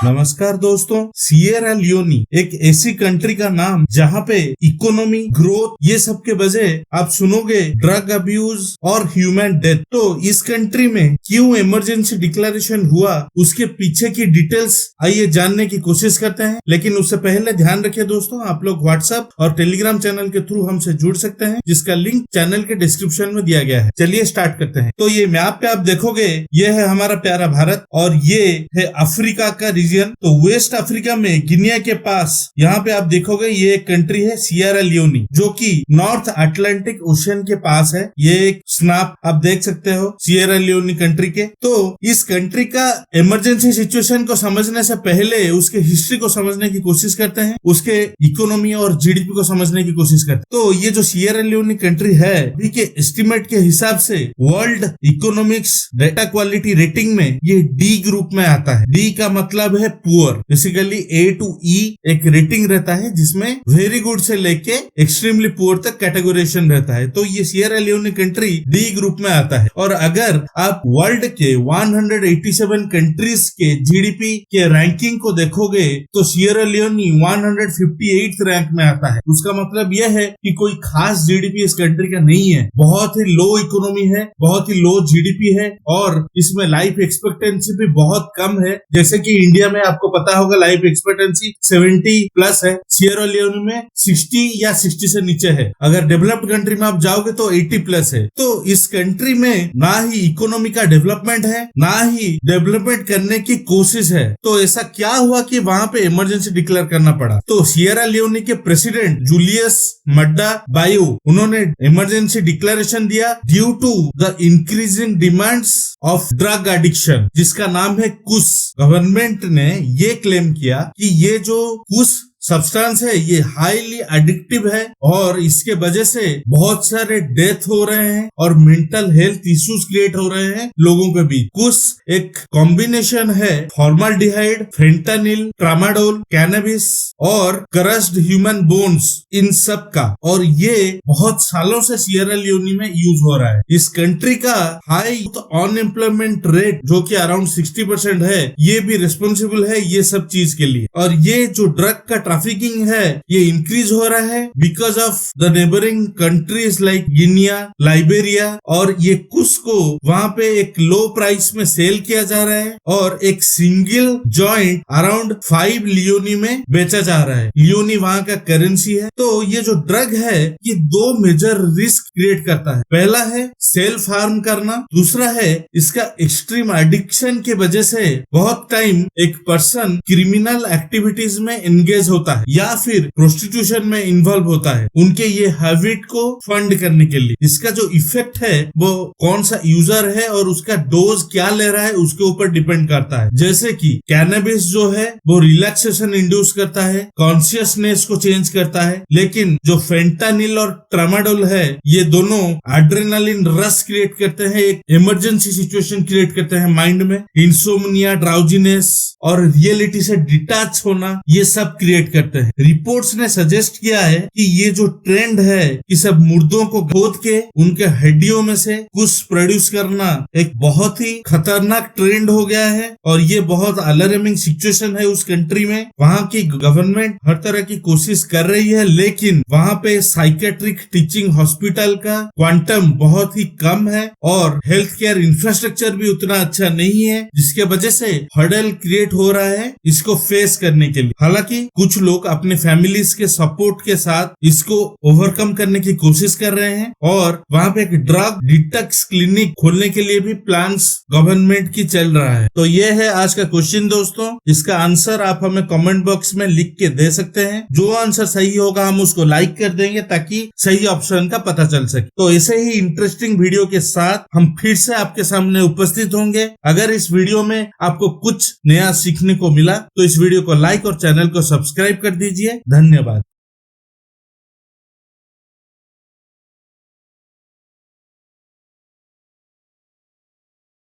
नमस्कार दोस्तों, Sierra Leone एक ऐसी कंट्री का नाम जहाँ पे इकोनॉमी, ग्रोथ ये सब के बजाय आप सुनोगे ड्रग अब्यूज और ह्यूमन डेथ। तो इस कंट्री में क्यों इमरजेंसी डिक्लेरेशन हुआ, उसके पीछे की डिटेल्स आइए जानने की कोशिश करते हैं। लेकिन उससे पहले ध्यान रखिए दोस्तों, आप लोग व्हाट्सएप और टेलीग्राम चैनल के थ्रू हमसे जुड़ सकते हैं, जिसका लिंक चैनल के डिस्क्रिप्शन में दिया गया है। चलिए स्टार्ट करते हैं। तो ये मैप पे आप देखोगे, ये है हमारा प्यारा भारत और ये है अफ्रीका का रीजन। तो वेस्ट अफ्रीका में गिनिया के पास यहाँ पे आप देखोगे ये एक कंट्री है सिएरा लियोनी, जो कि नॉर्थ अटलांटिक ओशन के पास है। ये एक स्नैप आप देख सकते हो सिएरा लियोनी कंट्री के। तो इस कंट्री का इमरजेंसी सिचुएशन को समझने से पहले उसके हिस्ट्री को समझने की कोशिश करते हैं, उसके इकोनॉमी और जीडीपी को समझने की कोशिश करते हैं। तो ये जो सिएरा लियोनी कंट्री है, अभी के एस्टिमेट के हिसाब से world economics data quality rating में ये डी ग्रुप में आता है। डी का मतलब है poor. Basically A to E एक रेटिंग रहता है जिसमें वेरी गुड से लेके एक्सट्रीमली पुअर तक कैटेगोराइजेशन रहता है। तो ये Sierra Leone country D group में आता है। और अगर आप वर्ल्ड के 187 कंट्रीज के जीडीपी के रैंकिंग को देखोगे तो सिएरा लियोनी 158th रैंक में आता है। उसका मतलब यह है कि कोई खास जीडीपी इस कंट्री का नहीं है, बहुत ही लो इकोनॉमी है, बहुत ही लो जीडीपी है और इसमें लाइफ एक्सपेक्टेंसी भी बहुत कम है। जैसे कि इंडिया में आपको पता होगा लाइफ एक्सपेक्टेंसी 70 प्लस है, सिएरा लियोनी में 60 या 60 से नीचे है। अगर डेवलप्ड कंट्री में आप जाओगे तो 80 प्लस है। तो इस कंट्री में ना ही इकोनॉमी का डेवलपमेंट है, ना ही डेवलपमेंट करने की कोशिश है। तो ऐसा क्या हुआ कि वहां पे इमरजेंसी डिक्लेयर करना पड़ा। तो सिएरा लियोनी के प्रेसिडेंट जूलियस मादा बायो, उन्होंने इमरजेंसी डिक्लेरेशन दिया due to the increasing demands of drug addiction, जिसका नाम है कुश। गवर्नमेंट ने ये क्लेम किया कि ये जो कुश सब्सटेंस है ये हाईली एडिक्टिव है और इसके वजह से बहुत सारे डेथ हो रहे हैं और मेंटल हेल्थ इश्यूज क्रिएट हो रहे हैं लोगों के बीच। कुछ एक कॉम्बिनेशन है फॉर्माल्डिहाइड, फेंटानिल, ट्रामाडोल, कैनबिस और क्रश्ड ह्यूमन बोन्स, इन सब का। और ये बहुत सालों से सिएरा लियोनी में यूज हो रहा है। इस कंट्री का हाई अनएम्प्लॉयमेंट रेट जो कि अराउंड 60% है, ये भी रिस्पॉन्सिबल है ये सब चीज के लिए। और ये जो ड्रग का ट्रैफिकिंग है ये इंक्रीज हो रहा है because of the neighbouring countries like Guinea, Liberia. और ये कुश को वहां पे एक लो प्राइस में सेल किया जा रहा है और एक सिंगल जॉइंट अराउंड 5 लियोनी में बेचा जा रहा है। लियोनी वहां का करेंसी है। तो ये जो ड्रग है ये 2 मेजर रिस्क क्रिएट करता है। पहला है सेल्फ हार्म करना, दूसरा है इसका एक्सट्रीम एडिक्शन के वजह से बहुत टाइम एक पर्सन क्रिमिनल एक्टिविटीज में एंगेज होता है या फिर प्रोस्टिट्यूशन में इन्वॉल्व होता है उनके ये हैबिट को फंड करने के लिए। इसका जो इफेक्ट है वो कौन सा यूजर है और उसका डोज क्या ले रहा है उसके ऊपर डिपेंड करता है। जैसे कि कैनबिस जो है वो रिलैक्सेशन इंड्यूस करता है, कॉन्शियसनेस को चेंज करता है, लेकिन जो फेंटानिल और ट्रामाडोल है ये दोनों एड्रेनालिन रश क्रिएट करते हैं, एक इमरजेंसी सिचुएशन क्रिएट करते हैं माइंड में, इंसोमनिया, ड्राउजीनेस और रियलिटी से डिटैच होना, ये सब क्रिएट करते हैं। रिपोर्ट्स ने सजेस्ट किया है कि ये जो ट्रेंड है कि सब मुर्दों को खोद के उनके हड्डियों में से कुछ प्रोड्यूस करना एक बहुत ही खतरनाक ट्रेंड हो गया है और ये बहुत अलार्मिंग सिचुएशन है उस कंट्री में। वहां की गवर्नमेंट हर तरह की कोशिश कर रही है, लेकिन वहां पे साइकेट्रिक टीचिंग हॉस्पिटल का क्वांटम बहुत ही कम है और हेल्थ केयर इंफ्रास्ट्रक्चर भी उतना अच्छा नहीं है, जिसके वजह से हर्डल क्रिएट हो रहा है इसको फेस करने के लिए। हालांकि कुछ लोग अपने फैमिलीज के सपोर्ट के साथ इसको ओवरकम करने की कोशिश कर रहे हैं और वहां पे एक ड्रग डिटॉक्स क्लिनिक खोलने के लिए भी प्लान्स गवर्नमेंट की चल रहा है। तो ये है आज का क्वेश्चन दोस्तों, इसका आंसर आप हमें कमेंट बॉक्स में लिख के दे सकते हैं। जो आंसर सही होगा हम उसको लाइक कर देंगे ताकि सही ऑप्शन का पता चल सके। तो ऐसे ही इंटरेस्टिंग वीडियो के साथ हम फिर से आपके सामने उपस्थित होंगे। अगर इस वीडियो में आपको कुछ नया सीखने को मिला तो इस वीडियो को लाइक और चैनल को सब्सक्राइब कर दीजिए। धन्यवाद।